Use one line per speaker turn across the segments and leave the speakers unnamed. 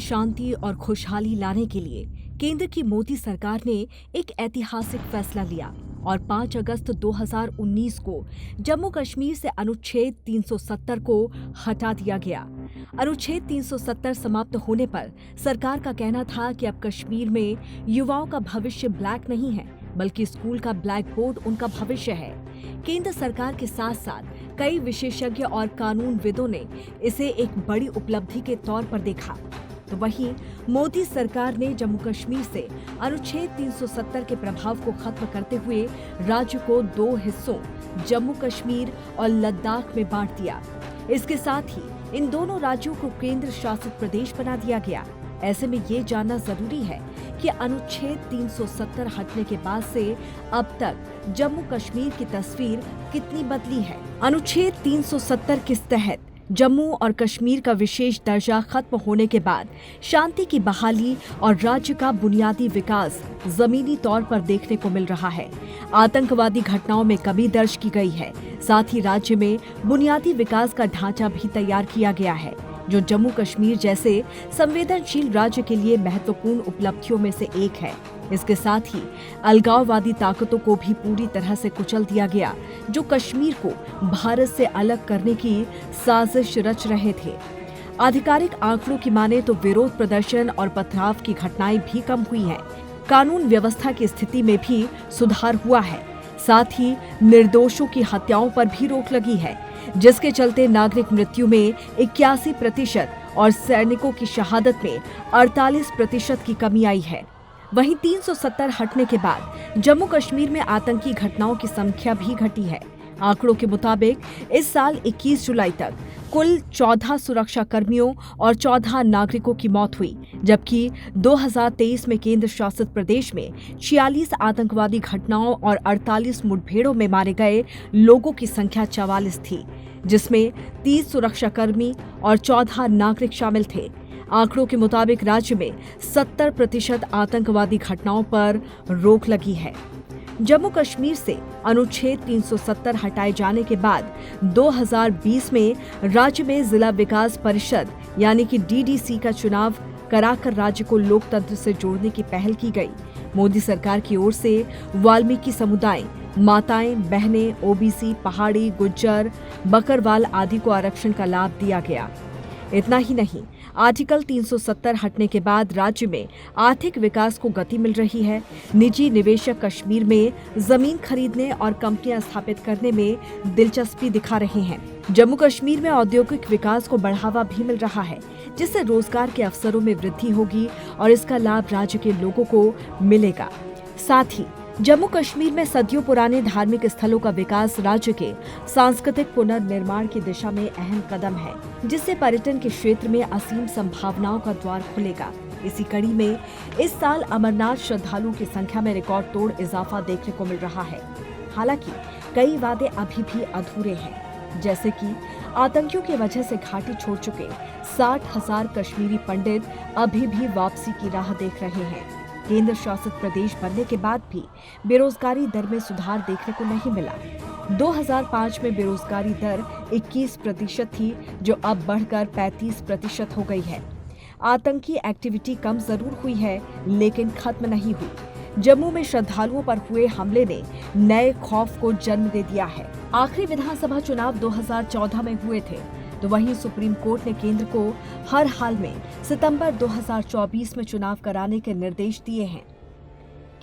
शांति और खुशहाली लाने के लिए केंद्र की मोदी सरकार ने एक ऐतिहासिक फैसला लिया और 5 अगस्त 2019 को जम्मू कश्मीर से अनुच्छेद 370 को हटा दिया गया। अनुच्छेद 370 समाप्त होने पर सरकार का कहना था कि अब कश्मीर में युवाओं का भविष्य ब्लैक नहीं है, बल्कि स्कूल का ब्लैक बोर्ड उनका भविष्य है। केंद्र सरकार के साथ साथ कई विशेषज्ञ और कानूनविदों ने इसे एक बड़ी उपलब्धि के तौर पर देखा। तो वहीं मोदी सरकार ने जम्मू कश्मीर से अनुच्छेद 370 के प्रभाव को खत्म करते हुए राज्य को 2 हिस्सों जम्मू कश्मीर और लद्दाख में बांट दिया। इसके साथ ही इन दोनों राज्यों को केंद्र शासित प्रदेश बना दिया गया। ऐसे में ये जानना जरूरी है कि अनुच्छेद 370 हटने के बाद से अब तक जम्मू कश्मीर की तस्वीर कितनी बदली है। अनुच्छेद 370 के तहत जम्मू और कश्मीर का विशेष दर्जा खत्म होने के बाद शांति की बहाली और राज्य का बुनियादी विकास जमीनी तौर पर देखने को मिल रहा है। आतंकवादी घटनाओं में कमी दर्ज की गई है। साथ ही राज्य में बुनियादी विकास का ढांचा भी तैयार किया गया है, जो जम्मू कश्मीर जैसे संवेदनशील राज्य के लिए महत्वपूर्ण उपलब्धियों में से एक है। इसके साथ ही अलगाववादी ताकतों को भी पूरी तरह से कुचल दिया गया, जो कश्मीर को भारत से अलग करने की साजिश रच रहे थे। आधिकारिक आंकड़ों की माने तो विरोध प्रदर्शन और पथराव की घटनाएं भी कम हुई हैं। कानून व्यवस्था की स्थिति में भी सुधार हुआ है। साथ ही निर्दोषों की हत्याओं पर भी रोक लगी है, जिसके चलते नागरिक मृत्यु में 81% और सैनिकों की शहादत में 48% की कमी आई है। वहीं 370 हटने के बाद जम्मू कश्मीर में आतंकी घटनाओं की संख्या भी घटी है। आंकड़ों के मुताबिक इस साल 21 जुलाई तक कुल 14 सुरक्षा कर्मियों और 14 नागरिकों की मौत हुई, जबकि 2023 में केंद्र शासित प्रदेश में 46 आतंकवादी घटनाओं और 48 मुठभेड़ों में मारे गए लोगों की संख्या 44 थी, जिसमें 30 सुरक्षाकर्मी और 14 नागरिक शामिल थे। आंकड़ों के मुताबिक राज्य में 70% आतंकवादी घटनाओं पर रोक लगी है। जम्मू कश्मीर से अनुच्छेद 370 हटाए जाने के बाद 2020 में राज्य में जिला विकास परिषद यानी कि डीडीसी का चुनाव कराकर राज्य को लोकतंत्र से जोड़ने की पहल की गई। मोदी सरकार की ओर से वाल्मीकि समुदाय, माताएं, बहनें, ओबीसी, पहाड़ी, गुज्जर, बकरवाल आदि को आरक्षण का लाभ दिया गया। इतना ही नहीं, आर्टिकल 370 हटने के बाद राज्य में आर्थिक विकास को गति मिल रही है। निजी निवेशक कश्मीर में जमीन खरीदने और कंपनियां स्थापित करने में दिलचस्पी दिखा रहे हैं। जम्मू कश्मीर में औद्योगिक विकास को बढ़ावा भी मिल रहा है, जिससे रोजगार के अवसरों में वृद्धि होगी और इसका लाभ राज्य के लोगों को मिलेगा। साथ ही जम्मू कश्मीर में सदियों पुराने धार्मिक स्थलों का विकास राज्य के सांस्कृतिक पुनर्निर्माण की दिशा में अहम कदम है, जिससे पर्यटन के क्षेत्र में असीम संभावनाओं का द्वार खुलेगा। इसी कड़ी में इस साल अमरनाथ श्रद्धालुओं की संख्या में रिकॉर्ड तोड़ इजाफा देखने को मिल रहा है। हालांकि कई वादे अभी भी अधूरे हैं, जैसे कि आतंकियों की वजह से घाटी छोड़ चुके 60,000 कश्मीरी पंडित अभी भी वापसी की राह देख रहे हैं। केंद्र शासित प्रदेश बनने के बाद भी बेरोजगारी दर में सुधार देखने को नहीं मिला। 2005 में बेरोजगारी दर 21% थी, जो अब बढ़कर 35% हो गई है। आतंकी एक्टिविटी कम जरूर हुई है, लेकिन खत्म नहीं हुई। जम्मू में श्रद्धालुओं पर हुए हमले ने नए खौफ को जन्म दे दिया है। आखिरी विधानसभा चुनाव 2014 में हुए थे, तो वहीं सुप्रीम कोर्ट ने केंद्र को हर हाल में सितंबर 2024 में चुनाव कराने के निर्देश दिए हैं।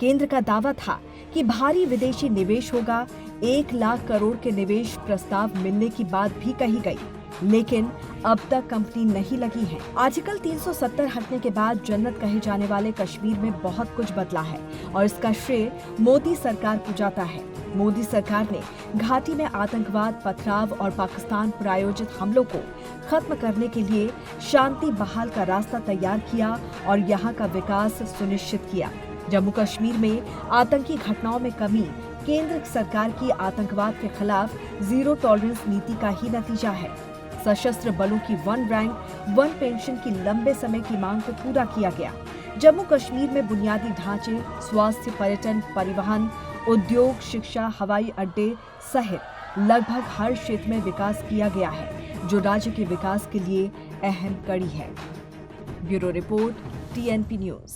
केंद्र का दावा था कि भारी विदेशी निवेश होगा। 1 लाख करोड़ के निवेश प्रस्ताव मिलने की बात भी कही गई, लेकिन अब तक कंपनी नहीं लगी है। आर्टिकल 370 हटने के बाद जन्नत कहे जाने वाले कश्मीर में बहुत कुछ बदला है और इसका श्रेय मोदी सरकार को जाता है। मोदी सरकार ने घाटी में आतंकवाद, पथराव और पाकिस्तान प्रायोजित हमलों को खत्म करने के लिए शांति बहाल का रास्ता तैयार किया और यहाँ का विकास सुनिश्चित किया। जम्मू कश्मीर में आतंकी घटनाओं में कमी केंद्र सरकार की आतंकवाद के खिलाफ जीरो टॉलरेंस नीति का ही नतीजा है। सशस्त्र बलों की 1 रैंक 1 पेंशन की लंबे समय की मांग को पूरा किया गया। जम्मू कश्मीर में बुनियादी ढांचे, स्वास्थ्य, पर्यटन, परिवहन, उद्योग, शिक्षा, हवाई अड्डे सहित लगभग हर क्षेत्र में विकास किया गया है, जो राज्य के विकास के लिए अहम कड़ी है। Bureau report, TNP news.